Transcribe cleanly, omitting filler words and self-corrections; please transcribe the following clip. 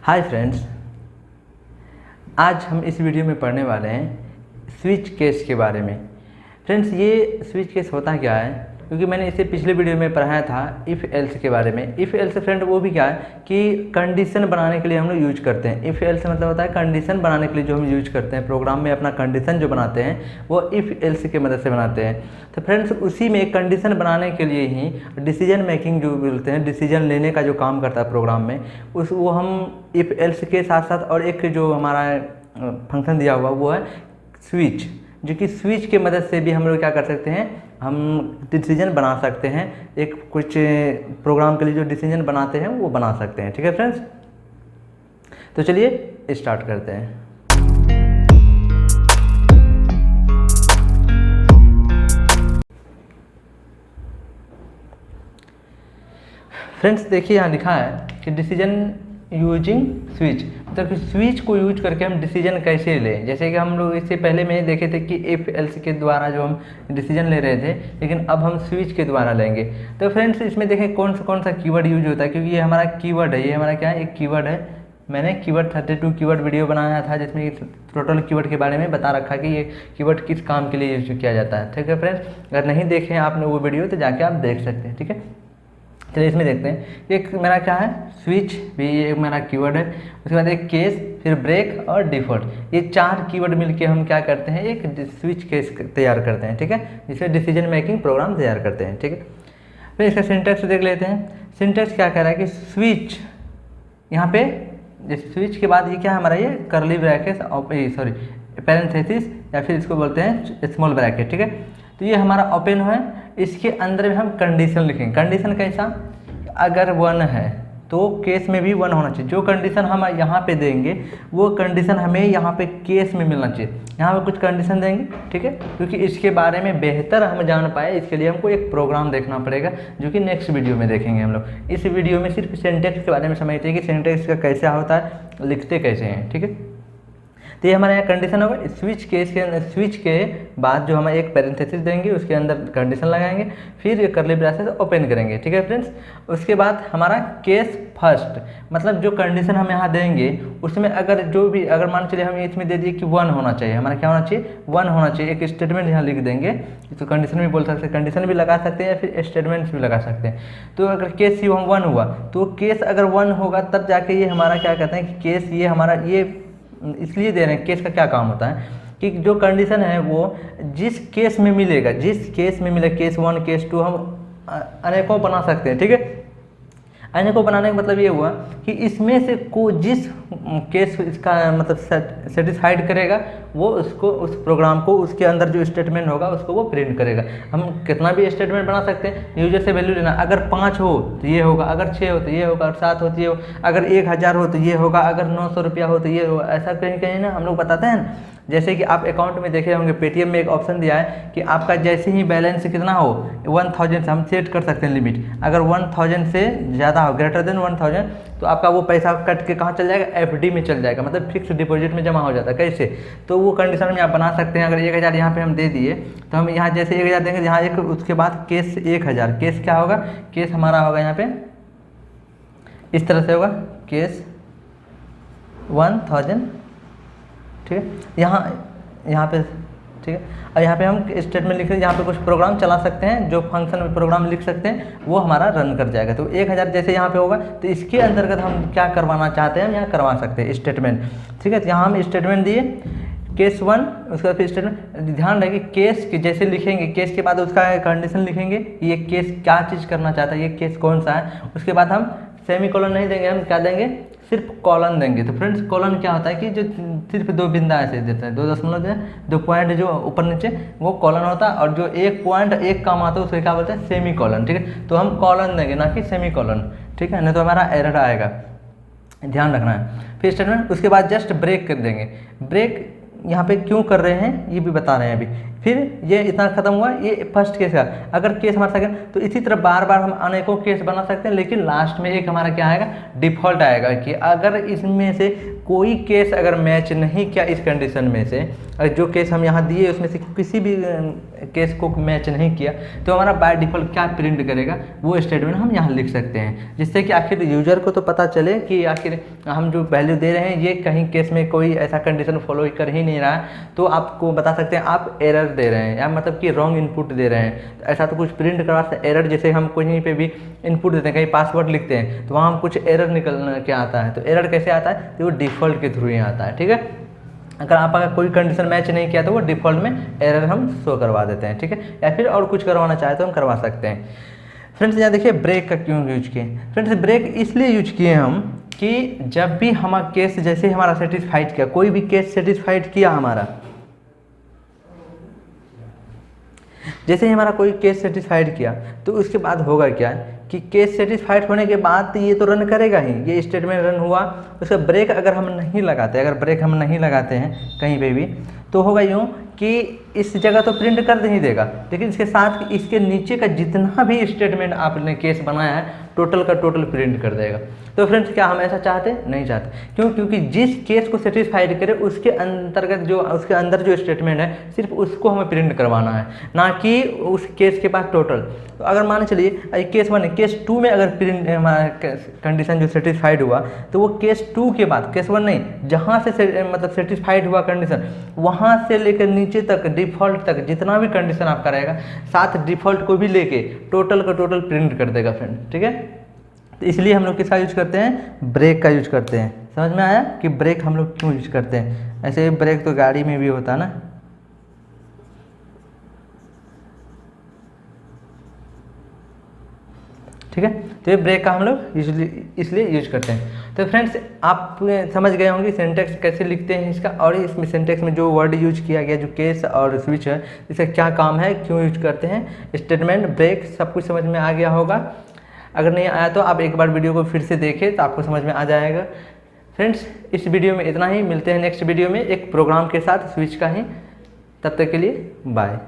Hi friends, आज हम इस वीडियो में पढ़ने वाले हैं स्विच केस के बारे में। फ्रेंड्स, ये स्विच केस होता क्या है, क्योंकि मैंने इसे पिछले वीडियो में पढ़ाया था इफ़ एल्स के बारे में। इफ़ एल्स फ्रेंड वो भी क्या है कि कंडीशन बनाने के लिए हम लोग यूज करते हैं। इफ़ एल्स मतलब होता है कंडीशन बनाने के लिए जो हम यूज करते हैं प्रोग्राम में, अपना कंडीशन जो बनाते हैं वो इफ़ एल्स की मदद से बनाते हैं। तो फ्रेंड्स, उसी में एक कंडीशन बनाने के लिए ही डिसीजन मेकिंग जो बोलते हैं, डिसीजन लेने का जो काम करता है प्रोग्राम में, वो हम इफ़ एल्स के साथ साथ और एक जो हमारा फंक्शन दिया हुआ वो है स्विच, जो कि स्विच के मदद से भी हम लोग क्या कर सकते हैं, हम डिसीजन बना सकते हैं। एक कुछ प्रोग्राम के लिए जो डिसीजन बनाते हैं वो बना सकते हैं। ठीक है फ्रेंड्स, तो चलिए स्टार्ट करते हैं। फ्रेंड्स, देखिए यहाँ लिखा है कि डिसीजन यूजिंग स्विच, मतलब कि स्विच को यूज करके हम डिसीजन कैसे लें। जैसे कि हम लोग इससे पहले में देखे थे कि इफ एल्स के द्वारा जो हम डिसीजन ले रहे थे, लेकिन अब हम स्विच के द्वारा लेंगे। तो फ्रेंड्स, इसमें देखें कौन सा कीवर्ड यूज होता है, क्योंकि ये हमारा कीवर्ड है, ये हमारा क्या है, एक कीवर्ड है। मैंने कीवर्ड 32 कीवर्ड वीडियो बनाया था जिसमें टोटल कीवर्ड के बारे में बता रखा कि ये कीवर्ड किस काम के लिए यूज किया जाता है। ठीक है फ्रेंड्स, अगर नहीं देखे आपने वो वीडियो तो जाके आप देख सकते हैं। ठीक है, चलिए इसमें देखते हैं। एक मेरा क्या है, स्विच भी एक मेरा कीवर्ड है। उसके बाद एक केस, फिर ब्रेक और डिफ़ॉल्ट, ये 4 कीवर्ड मिलके हम क्या करते हैं, एक स्विच केस तैयार करते हैं। ठीक है, जिससे डिसीजन मेकिंग प्रोग्राम तैयार करते हैं। ठीक है, फिर इसका सिंटैक्स देख लेते हैं। सिंटैक्स क्या कह रहा है कि स्विच, यहाँ पे जैसे स्विच के बाद ये क्या है हमारा, ये करली ब्रैकेट सॉरी पैरेंथेसिस या फिर इसको बोलते हैं स्मॉल ब्रैकेट। ठीक है, तो ये हमारा ओपन है, इसके अंदर में हम कंडीशन लिखेंगे। कंडीशन कैसा, अगर 1 है तो केस में भी 1 होना चाहिए। जो कंडीशन हम यहाँ पे देंगे वो कंडीशन हमें यहाँ पे केस में मिलना चाहिए। यहाँ पे कुछ कंडीशन देंगे, ठीक है, क्योंकि इसके बारे में बेहतर हम जान पाए इसके लिए हमको एक प्रोग्राम देखना पड़ेगा, जो कि नेक्स्ट वीडियो में देखेंगे हम लोग। इस वीडियो में सिर्फ सिंटैक्स के बारे में समझते हैं कि सिंटैक्स का कैसे होता है, लिखते कैसे हैं। ठीक है, तो ये हमारे यहाँ कंडीशन होगा। स्विच केस के अंदर, स्विच के बाद जो हम एक पैरेंथेसिस देंगे उसके अंदर कंडीशन लगाएंगे, फिर ये करली ब्रैकेट ओपन करेंगे। ठीक है फ्रेंड्स, उसके बाद हमारा केस फर्स्ट, मतलब जो कंडीशन हम यहाँ देंगे उसमें अगर जो भी, अगर मान चलिए हम इसमें दे दिए कि 1 होना चाहिए, हमारा क्या होना चाहिए, 1 होना चाहिए। एक स्टेटमेंट यहाँ लिख देंगे, तो कंडीशन भी बोल सकते हैं, कंडीशन भी लगा सकते हैं या फिर स्टेटमेंट्स भी लगा सकते हैं। तो अगर केस 1 हुआ तो केस अगर 1 होगा तब जाके ये हमारा क्या कहते हैं कि केस, ये हमारा ये इसलिए दे रहे हैं। केस का क्या काम होता है कि जो कंडीशन है वो जिस केस में मिलेगा, जिस केस में मिलेगा, केस 1 केस 2 हम अनेकों बना सकते हैं। ठीक है, अनेकों बनाने का मतलब ये हुआ कि इसमें से जिस केस इसका मतलब सेटिस्फाइड करेगा वो उसको, उस प्रोग्राम को, उसके अंदर जो स्टेटमेंट होगा उसको वो प्रिंट करेगा। हम कितना भी स्टेटमेंट बना सकते हैं, यूजर से वैल्यू लेना। अगर 5 हो तो ये होगा, अगर 6 हो तो ये होगा, अगर 7 हो तो ये हो, अगर 1000 हो तो ये होगा, अगर 900 रुपया हो तो ये होगा। ऐसा कहीं कहीं ना हम लोग बताते हैं। जैसे कि आप अकाउंट में देखे होंगे, पेटीएम में एक ऑप्शन दिया है कि आपका जैसे ही बैलेंस कितना हो 1000 से हम सेट कर सकते हैं लिमिट। अगर 1000 से ज़्यादा हो, ग्रेटर देन 1000, तो आपका वो पैसा कट के कहाँ चल जाएगा, एफडी में चल जाएगा, मतलब फिक्स डिपॉजिट में जमा हो जाता है। कैसे, तो वो कंडीशन में आप बना सकते हैं। अगर 1000 यहाँ पे हम दे दिए तो हम यहाँ जैसे 1000 देंगे, यहाँ एक, उसके बाद केस 1000, केस क्या होगा, केस हमारा होगा यहाँ पे इस तरह से होगा, केस 1000। ठीक है, यहाँ पे, ठीक है, और यहाँ पे हम स्टेटमेंट लिख रहे हैं, यहाँ पे कुछ प्रोग्राम चला सकते हैं, जो फंक्शन में प्रोग्राम लिख सकते हैं वो हमारा रन कर जाएगा। तो 1000 जैसे यहाँ पे होगा तो इसके अंतर्गत हम क्या करवाना चाहते हैं, हम यहाँ करवा सकते हैं स्टेटमेंट। ठीक है, तो यहाँ हम स्टेटमेंट दिए केस 1, उसके बाद फिर स्टेटमेंट। ध्यान रखिए केस के जैसे लिखेंगे, केस के बाद उसका कंडीशन लिखेंगे, ये केस क्या चीज़ करना चाहता है, ये केस कौन सा है। उसके बाद हम सेमीकोलन नहीं देंगे, हम क्या देंगे, सिर्फ कॉलन देंगे। तो फ्रेंड्स, कॉलन क्या होता है कि जो सिर्फ 2 बिंदा ऐसे देता है, 2 दशमलव, 2 पॉइंट जो ऊपर नीचे, वो कॉलन होता है। और जो 1 पॉइंट 1 काम आता है उसको क्या बोलते हैं, सेमी कॉलन। ठीक है, तो हम कॉलन देंगे ना कि सेमी कॉलन। ठीक है, नहीं तो हमारा एरर आएगा, ध्यान रखना है। फिर स्टेटमेंट, उसके बाद जस्ट ब्रेक कर देंगे। ब्रेक यहाँ पे क्यों कर रहे हैं ये भी बता रहे हैं अभी। फिर ये इतना खत्म हुआ, ये फर्स्ट केस का। अगर केस हमारा सेकंड, तो इसी तरह बार बार हम अनेकों केस बना सकते हैं, लेकिन लास्ट में एक हमारा क्या आएगा, डिफ़ॉल्ट आएगा कि अगर इसमें से कोई केस अगर मैच नहीं किया इस कंडीशन में से, अगर जो केस हम यहाँ दिए उसमें से किसी भी केस को मैच नहीं किया, तो हमारा बाय डिफ़ॉल्ट क्या प्रिंट करेगा वो स्टेटमेंट हम यहाँ लिख सकते हैं, जिससे कि आखिर यूजर को तो पता चले कि आखिर हम जो वैल्यू दे रहे हैं ये कहीं केस में कोई ऐसा कंडीशन फॉलो कर ही नहीं रहा है, तो आपको बता सकते हैं आप एरर दे रहे हैं या मतलब कि रॉन्ग इनपुट दे रहे हैं। ऐसा तो कुछ प्रिंट करवा सकते हैं। एरर जैसे हम कहीं पे भी इनपुट देते हैं, कहीं पासवर्ड लिखते हैं तो वहाँ हम कुछ एरर निकल के आता है, तो एरर कैसे आता है, तो वो डिफ़ॉल्ट के थ्रू ही आता है। ठीक है, अगर कोई कंडीशन मैच नहीं किया तो वो डिफ़ॉल्ट में एरर हम शो करवा देते हैं। ठीक है, या फिर और कुछ करवाना चाहे तो हम करवा सकते हैं। फ्रेंड्स यहाँ देखिए ब्रेक का क्यों यूज किए। फ्रेंड्स ब्रेक इसलिए यूज किए हम कि जब भी हमारा केस जैसे हमारा सेटिस्फाइड किया, कोई भी केस सेटिस्फाइड किया हमारा, जैसे ही हमारा कोई केस सेटिस्फाइड किया तो उसके बाद होगा क्या कि केस सेटिस्फाइड होने के बाद ये तो रन करेगा ही, ये स्टेटमेंट रन हुआ, उसका ब्रेक अगर हम नहीं लगाते, अगर ब्रेक हम नहीं लगाते हैं कहीं पे भी, तो होगा यूँ कि इस जगह तो प्रिंट कर नहीं देगा, लेकिन इसके साथ इसके नीचे का जितना भी स्टेटमेंट आपने केस बनाया है टोटल का टोटल प्रिंट कर देगा। तो फ्रेंड्स क्या हम ऐसा चाहते नहीं चाहते, क्यों, क्योंकि जिस केस को सेटिस्फाइड करे उसके अंतर्गत जो उसके अंदर जो स्टेटमेंट है सिर्फ उसको हमें प्रिंट करवाना है, ना कि उस केस के पास टोटल। तो अगर मान चलिए केस 1 केस 2 में अगर प्रिंट कंडीशन जो सेटिस्फाइड हुआ तो वो केस 2 के बाद, केस 1 नहीं, जहाँ से मतलब सेटिस्फाइड हुआ कंडीशन वहाँ से लेकर नीचे तक डिफ़ॉल्ट तक जितना भी कंडीशन आपका रहेगा साथ डिफ़ॉल्ट को भी लेके टोटल का टोटल प्रिंट कर देगा फ्रेंड। ठीक है, तो इसलिए हम लोग किसका यूज करते हैं, ब्रेक का यूज करते हैं। समझ में आया कि ब्रेक हम लोग क्यों यूज करते हैं। ऐसे ब्रेक तो गाड़ी में भी होता है ना। ठीक है, तो ये ब्रेक का हम लोग यूजली इसलिए यूज करते हैं। तो फ्रेंड्स आप समझ गए होंगे सिंटेक्स कैसे लिखते हैं इसका, और इसमें सिंटेक्स में जो वर्ड यूज किया गया जो केस और स्विच है इसका क्या काम है, क्यों यूज करते हैं, स्टेटमेंट, ब्रेक, सब कुछ समझ में आ गया होगा। अगर नहीं आया तो आप एक बार वीडियो को फिर से देखें तो आपको समझ में आ जाएगा। फ्रेंड्स इस वीडियो में इतना ही, मिलते हैं नेक्स्ट वीडियो में एक प्रोग्राम के साथ स्विच का ही। तब तक के लिए बाय।